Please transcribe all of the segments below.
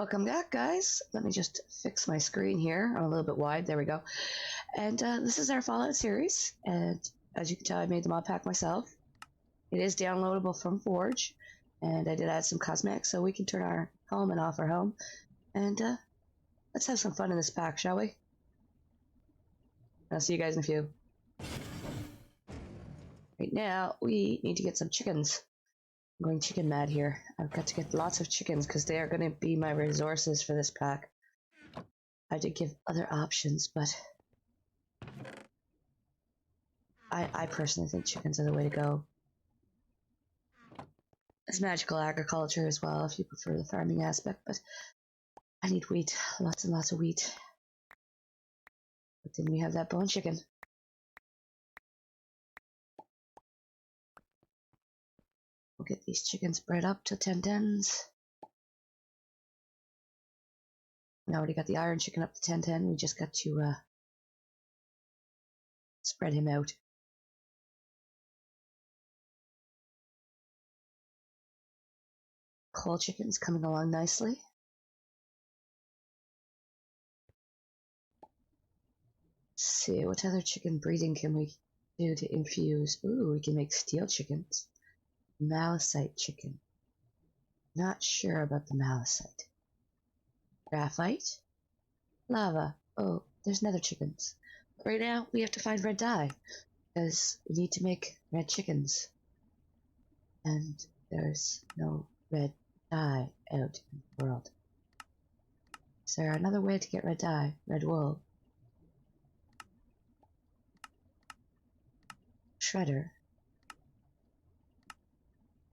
Welcome back, guys. Let me just fix my screen here. I'm a little bit wide. There we go. And this is our Fallout series. And as you can tell, I made the mod pack myself. It is downloadable from Forge. And I did add some cosmetics so we can turn our home and off our home. And let's have some fun in this pack, shall we? I'll see you guys in a few. Right now, we need to get some chickens. I'm going chicken mad here. I've got to get lots of chickens because they are going to be my resources for this pack. I did give other options, but I personally think chickens are the way to go. It's magical agriculture as well if you prefer the farming aspect, but I need wheat. Lots and lots of wheat. But then we have that bone chicken. We'll get these chickens bred up to 10 tens. We already got the iron chicken up to 1010. We just got to spread him out. Coal chicken's coming along nicely. Let's see, what other chicken breeding can we do to infuse? Ooh, we can make steel chickens. Malachite chicken. Not sure about the malachite. Graphite. Lava. Oh, there's nether chickens. But right now, we have to find red dye. Because we need to make red chickens. And there's no red dye out in the world. Is there another way to get red dye? Red wool. Shredder.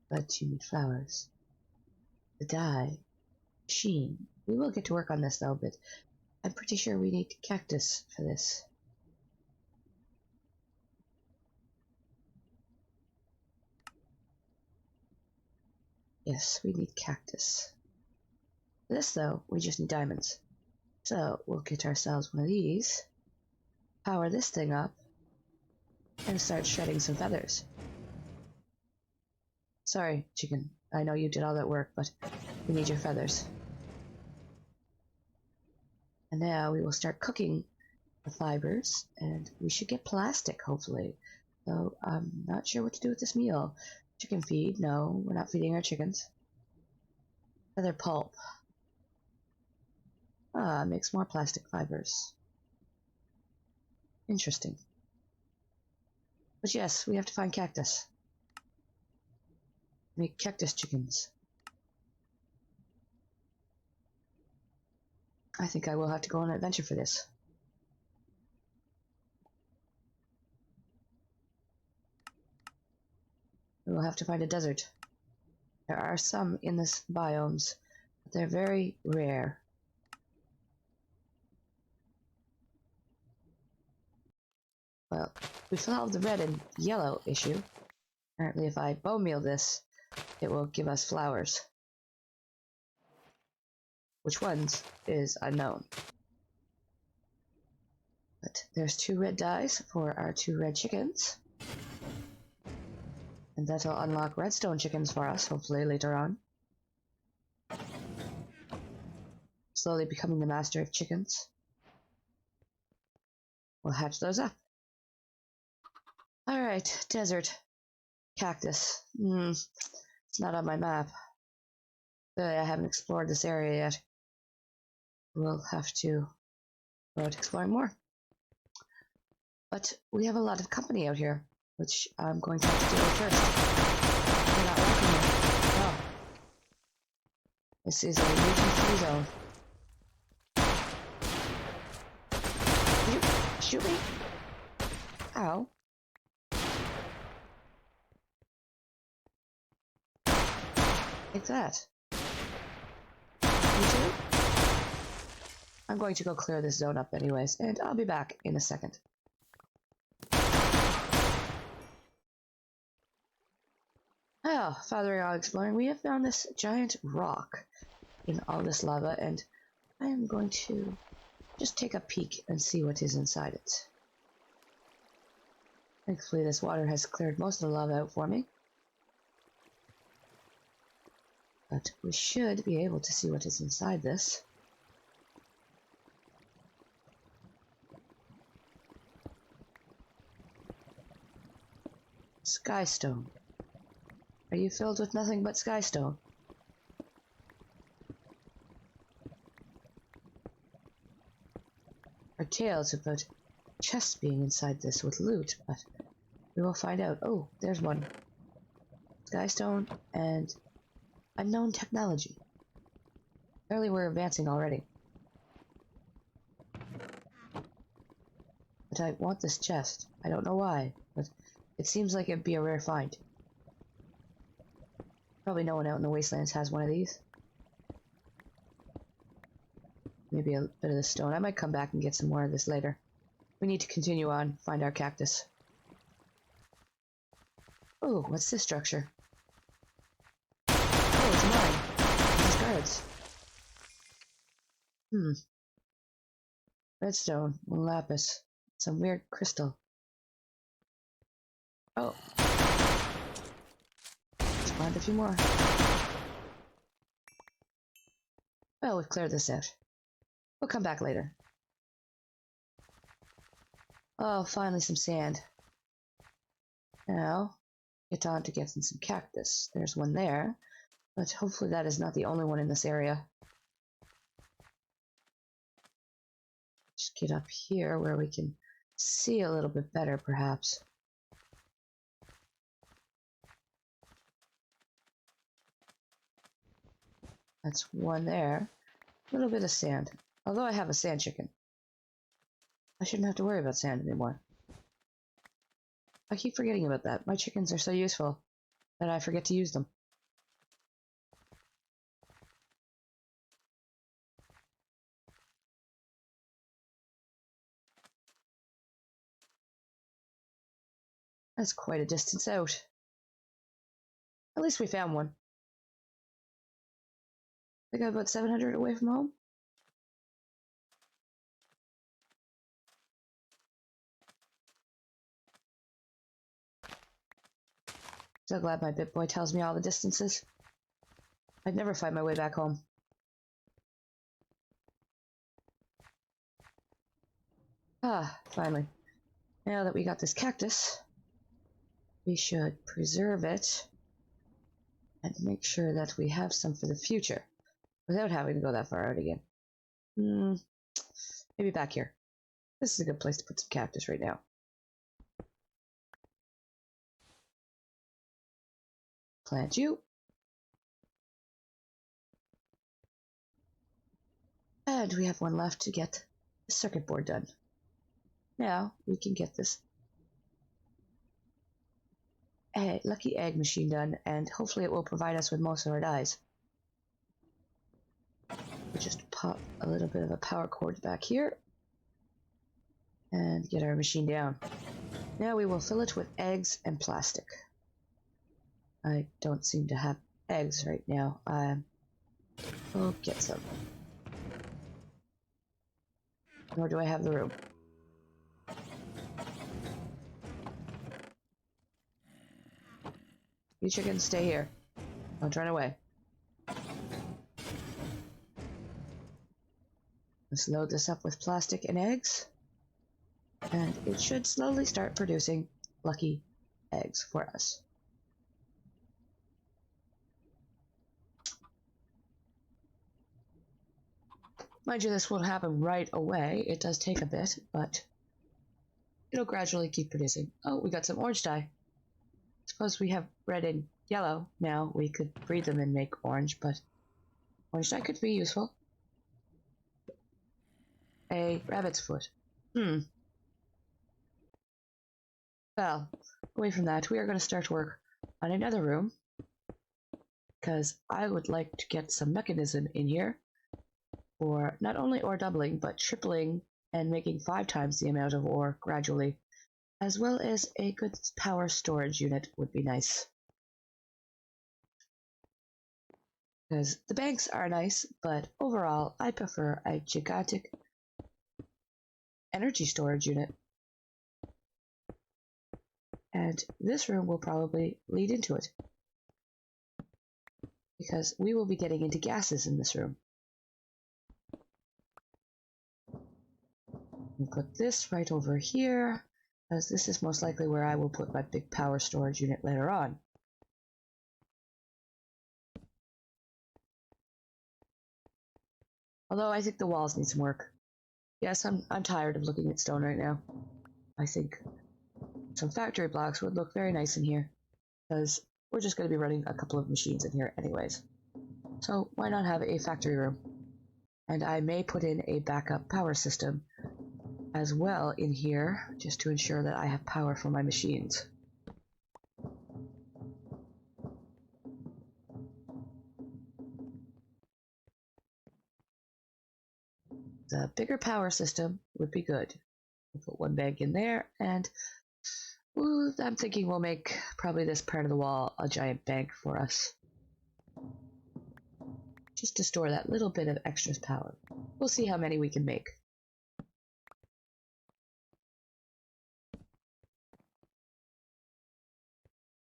But you need flowers. The dye. Sheen. We will get to work on this though, but I'm pretty sure we need cactus for this. Yes, we need cactus. For this though, we just need diamonds. So we'll get ourselves one of these, power this thing up, and start shredding some feathers. Sorry, chicken. I know you did all that work, but we need your feathers. And now we will start cooking the fibers, and we should get plastic, hopefully. So I'm not sure what to do with this meal. Chicken feed? No, we're not feeding our chickens. Feather pulp. Ah, makes more plastic fibers. Interesting. But yes, we have to find cactus. Make cactus chickens. I think I will have to go on an adventure for this. We will have to find a desert. There are some in this biomes, but they're very rare. Well, we solved the red and yellow issue. Apparently if I bone meal this, it will give us flowers. Which ones is unknown. But there's 2 red dyes for our 2 red chickens. And that'll unlock redstone chickens for us, hopefully, later on. Slowly becoming the master of chickens. We'll hatch those up. Alright, desert. Cactus. It's not on my map. Clearly I haven't explored this area yet. We'll have to go out exploring more. But we have a lot of company out here, which I'm going to have to deal with first. They're not welcome here. Oh. This is a mutant-free zone. Shoot me! Ow. Take that. You too? I'm going to go clear this zone up anyways, and I'll be back in a second. Oh, fathering on exploring, we have found this giant rock in all this lava, and I am going to just take a peek and see what is inside it. Thankfully this water has cleared most of the lava out for me. but we should be able to see what is inside this. Skystone. Are you filled with nothing but skystone? Our tales about chests being inside this with loot, but we will find out. Oh, there's one. Skystone and unknown technology. Apparently we're advancing already. But I want this chest. I don't know why, but it seems like it'd be a rare find. Probably no one out in the wastelands has one of these. Maybe a bit of the stone. I might come back and get some more of this later. We need to continue on, find our cactus. Oh, what's this structure? Oh, it's mine. These guards. Redstone, lapis, some weird crystal. Oh. Let's find a few more. Well, we've cleared this out. We'll come back later. Oh, finally some sand. Now, get on to getting some cactus. There's one there, but hopefully that is not the only one in this area. Just get up here where we can see a little bit better, perhaps. That's one there. A little bit of sand. Although I have a sand chicken, I shouldn't have to worry about sand anymore. I keep forgetting about that. My chickens are so useful that I forget to use them. That's quite a distance out. At least we found one. I got about 700 away from home. So glad my BitBoy tells me all the distances. I'd never find my way back home. Ah, finally. Now that we got this cactus, we should preserve it and make sure that we have some for the future without having to go that far out again. Maybe back here. This is a good place to put some cactus right now. Plant you. And we have one left to get the circuit board done. Now we can get this lucky egg machine done, and hopefully it will provide us with most of our dyes. We'll just pop a little bit of a power cord back here and get our machine down. Now we will fill it with eggs and plastic. I don't seem to have eggs right now. We'll get some. Nor do I have the room. You chickens, stay here. Don't run away. Let's load this up with plastic and eggs. And it should slowly start producing lucky eggs for us. Mind you, this won't happen right away. It does take a bit, but it'll gradually keep producing. Oh, we got some orange dye. Suppose we have red and yellow now. We could breed them and make orange, but orange dye could be useful. A rabbit's foot. Well, away from that, we are going to start work on another room, because I would like to get some mekanism in here for not only ore doubling, but tripling and making 5 times the amount of ore gradually, as well as a good power storage unit would be nice. Because the banks are nice, but overall I prefer a gigantic energy storage unit. And this room will probably lead into it. because we will be getting into gases in this room. And put this right over here, as this is most likely where I will put my big power storage unit later on. Although I think the walls need some work. Yes, I'm tired of looking at stone right now. I think some factory blocks would look very nice in here, because we're just going to be running a couple of machines in here anyways. So why not have a factory room? And I may put in a backup power system as well in here, just to ensure that I have power for my machines. The bigger power system would be good. We'll put one bank in there, and I'm thinking we'll make probably this part of the wall a giant bank for us, just to store that little bit of extra power. We'll see how many we can make.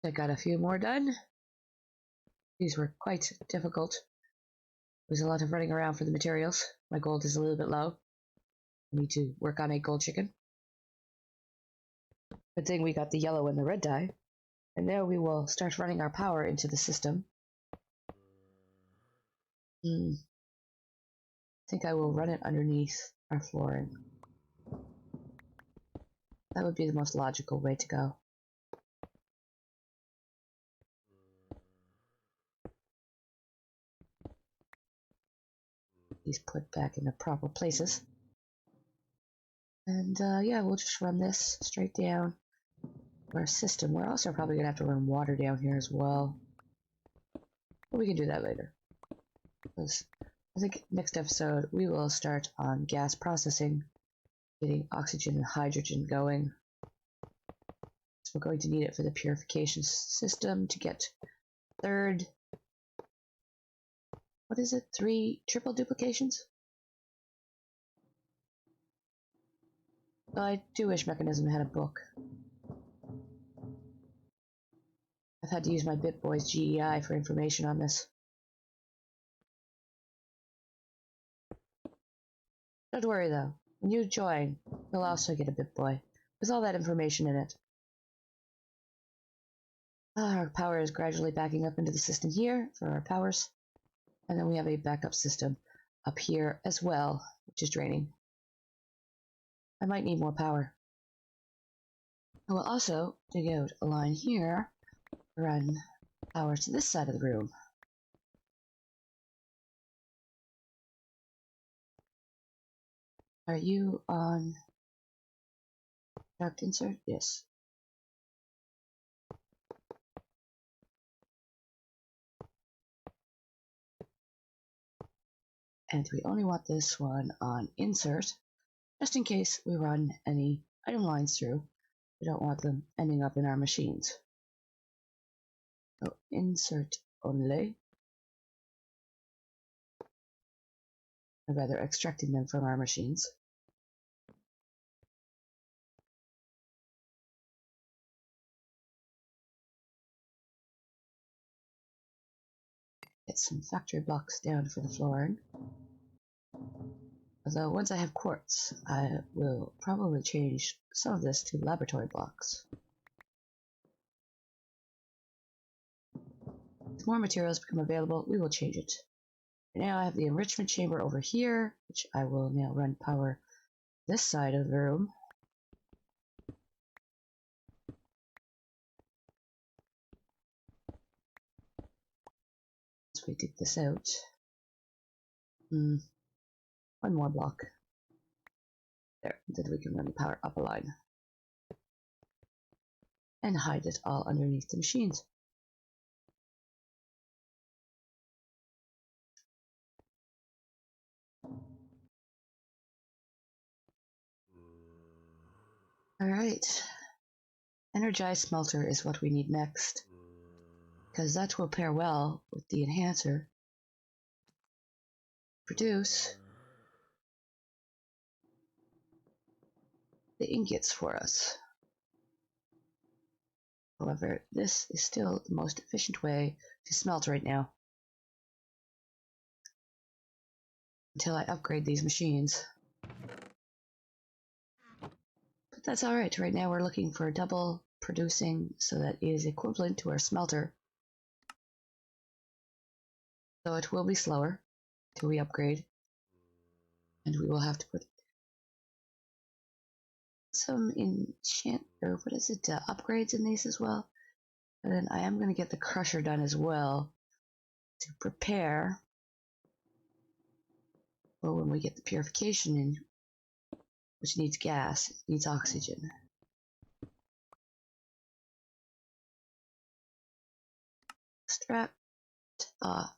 I got a few more done. These were quite difficult. There's a lot of running around for the materials. My gold is a little bit low. I need to work on a gold chicken. Good thing we got the yellow and the red dye. And now we will start running our power into the system. I think I will run it underneath our flooring. That would be the most logical way to go. These put back in the proper places. And yeah, we'll just run this straight down our system. We're also probably going to have to run water down here as well. But we can do that later. Because I think next episode we will start on gas processing, getting oxygen and hydrogen going. So we're going to need it for the purification system to get third. What is it? 3 triple duplications? I do wish Mekanism had a book. I've had to use my BitBoy's GEI for information on this. Don't worry though, when you join, you'll also get a BitBoy, with all that information in it. Our power is gradually backing up into the system here for our powers, and then we have a backup system up here as well, which is draining. I might need more power. I will also dig out a line here, run power to this side of the room. Are you on duct insert? Yes. And we only want this one on insert, just in case we run any item lines through. We don't want them ending up in our machines. So insert only. Or rather, extracting them from our machines. Get some factory blocks down for the flooring. Although once I have quartz, I will probably change some of this to laboratory blocks. As more materials become available, we will change it. For now I have the enrichment chamber over here, which I will now run power this side of the room. Once we dig this out. One more block. There, then we can run the power up a line. And hide it all underneath the machines. Alright. Energized smelter is what we need next, because that will pair well with the enhancer. Produce the ingots for us. However, this is still the most efficient way to smelt right now. until I upgrade these machines. But that's alright. Right now we're looking for double producing so that it is equivalent to our smelter. So it will be slower till we upgrade. And we will have to put some upgrades in these as well. And then I am going to get the crusher done as well to prepare for when we get the purification in, which needs gas, needs oxygen. Extract off.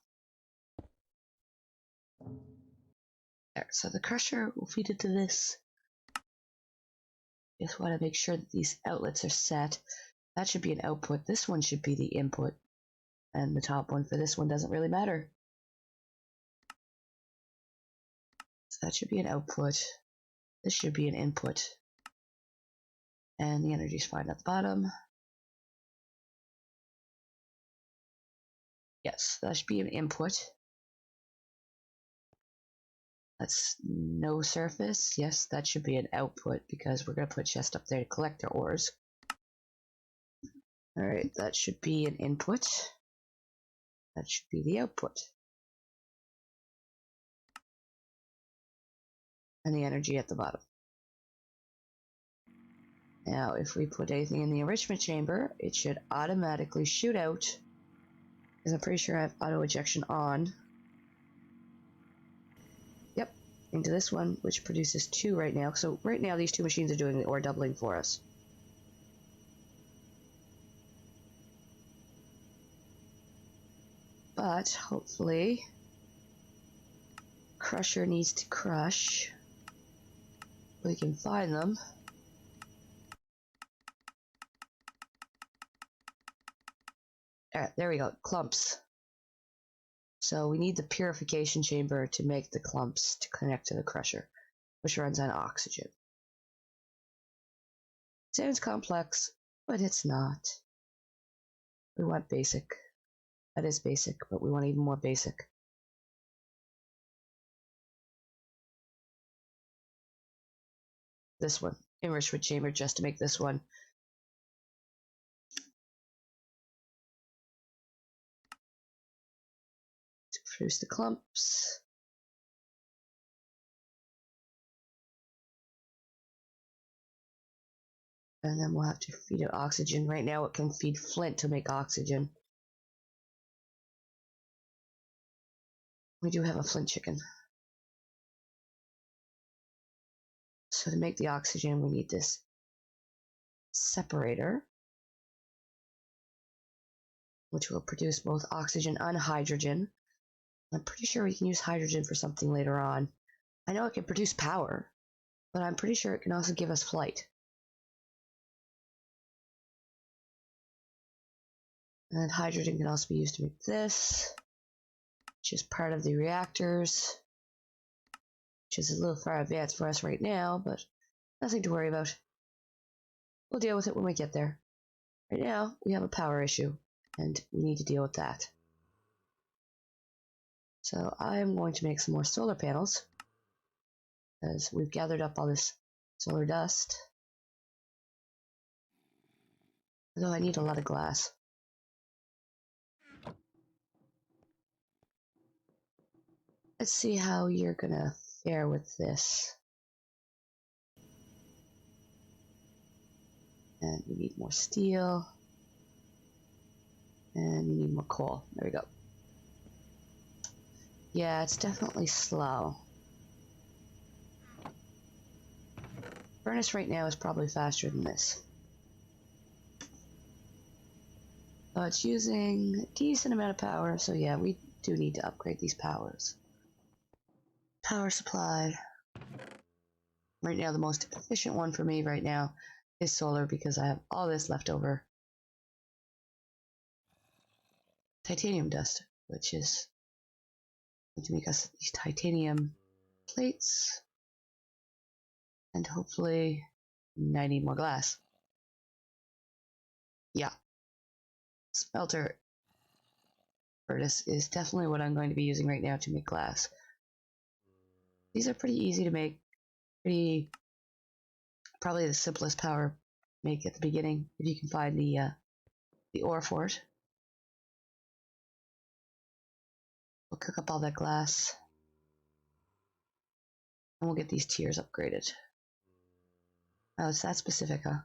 There, so the crusher will feed into this. Just want to make sure that these outlets are set. That should be an output. This one should be the input. And the top one for this one doesn't really matter. So that should be an output. This should be an input. And the energy's fine at the bottom. Yes, that should be an input. That's no surface. Yes, that should be an output because we're going to put chest up there to collect our ores. Alright, that should be an input. That should be the output. And the energy at the bottom. Now, if we put anything in the enrichment chamber, it should automatically shoot out. Because I'm pretty sure I have auto ejection on. Yep, into this one, which produces 2 right now. So right now these 2 machines are doing the ore doubling for us. But hopefully, crusher needs to crush. We can find them. Alright, there we go, clumps. So we need the purification chamber to make the clumps to connect to the crusher, which runs on oxygen. Sounds complex, but it's not. We want basic. That is basic, but we want even more basic. This one, enrichment chamber, just to make this one. To produce the clumps. And then we'll have to feed it oxygen. Right now it can feed flint to make oxygen. We do have a flint chicken. So to make the oxygen, we need this separator, which will produce both oxygen and hydrogen. I'm pretty sure we can use hydrogen for something later on. I know it can produce power, but I'm pretty sure it can also give us flight. And then hydrogen can also be used to make this, which is part of the reactors, which is a little far advanced for us right now, but nothing to worry about. We'll deal with it when we get there. Right now, we have a power issue, and we need to deal with that. So I'm going to make some more solar panels, as we've gathered up all this solar dust. Although I need a lot of glass. Let's see how you're gonna fare with this. And we need more steel. And we need more coal. There we go. Yeah, it's definitely slow. Furnace right now is probably faster than this. Oh, it's using a decent amount of power, so yeah, we do need to upgrade these powers. Power supply. Right now, the most efficient one for me right now is solar because I have all this left over. Titanium dust, which is going to make us these titanium plates. And hopefully, I need more glass. Yeah. Smelter furnace is definitely what I'm going to be using right now to make glass. These are pretty easy to make. Probably the simplest power make at the beginning if you can find the ore for it. We'll cook up all that glass, and we'll get these tiers upgraded. Oh, it's that specific, huh?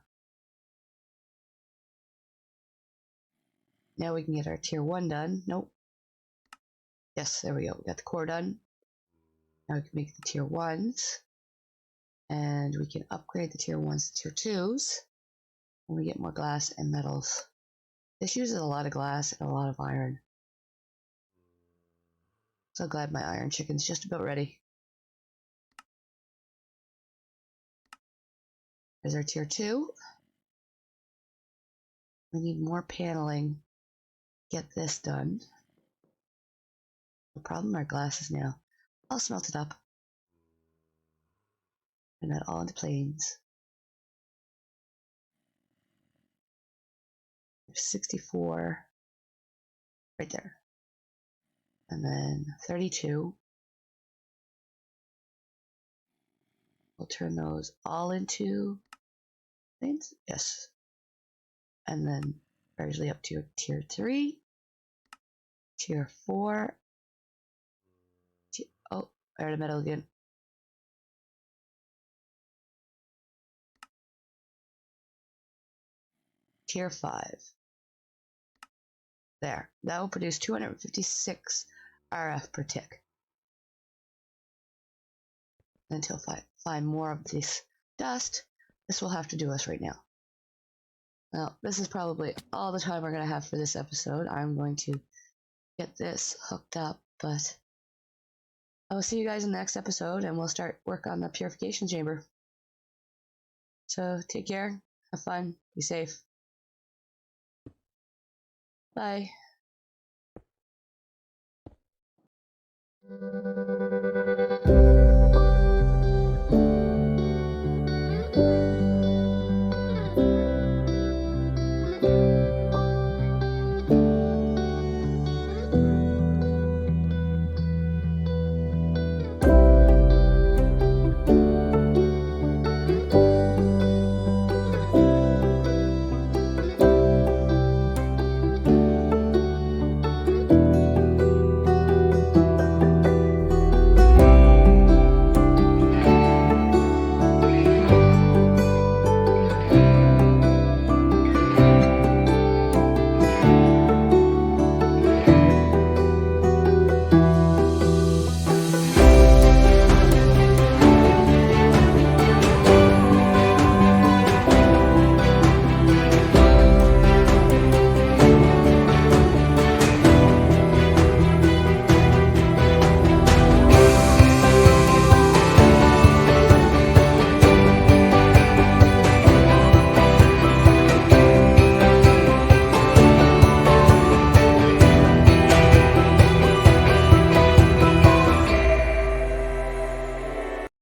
Now we can get our tier 1 done. Nope. Yes, there we go. We got the core done. Now we can make the tier 1s. And we can upgrade the tier 1s to tier 2s when we get more glass and metals. This uses a lot of glass and a lot of iron. So glad my iron chicken's just about ready. There's our tier 2. We need more paneling. Get this done. The problem, our glass is now all smelted up. And that all into planes. 64 right there. And then 32. We'll turn those all into planes. Yes. And then gradually up to tier 3. Tier 4. Oh, iron and metal again. Tier 5. There. That will produce 256 RF per tick. Until find more of this dust, this will have to do us right now. Well, this is probably all the time we're going to have for this episode. I'm going to get this hooked up, but I will see you guys in the next episode, and we'll start work on the purification chamber. So take care, have fun, be safe. Bye.